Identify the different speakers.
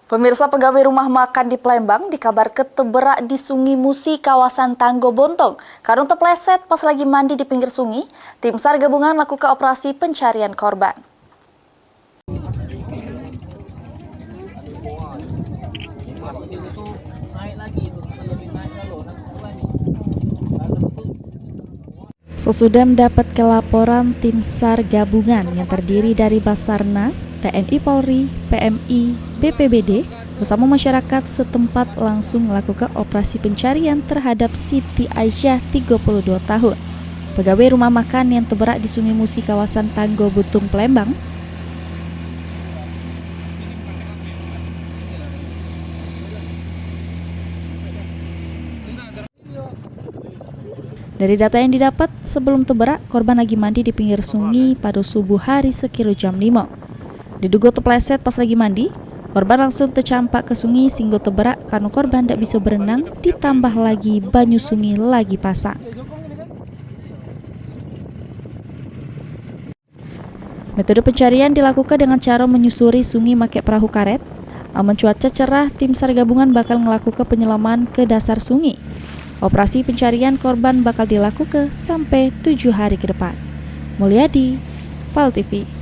Speaker 1: Pemirsa, pegawai rumah makan di Palembang dikabarkan terberak di Sungai Musi kawasan Tanggo Bontong. Karena terpleset pas lagi mandi di pinggir sungai, tim SAR gabungan melakukan operasi pencarian korban. Sesudah mendapat laporan, tim SAR gabungan yang terdiri dari Basarnas, TNI Polri, PMI, BPBD bersama masyarakat setempat langsung melakukan operasi pencarian terhadap Siti Aisyah 32 tahun, pegawai rumah makan yang terberak di Sungai Musi kawasan Tanggo Bontong, Palembang. Dari data yang didapat, sebelum terberak, korban lagi mandi di pinggir sungai pada subuh hari sekira jam 5. Diduga terpleset pas lagi mandi, korban langsung tercampak ke sungai sehingga terberak karena korban tidak bisa berenang, ditambah lagi banyu sungai lagi pasang. Metode pencarian dilakukan dengan cara menyusuri sungai pakai perahu karet. Aman cuaca cerah, tim SAR gabungan bakal melakukan penyelaman ke dasar sungai. Operasi pencarian korban bakal dilakukan sampai 7 hari ke depan. Mulyadi, PAL TV.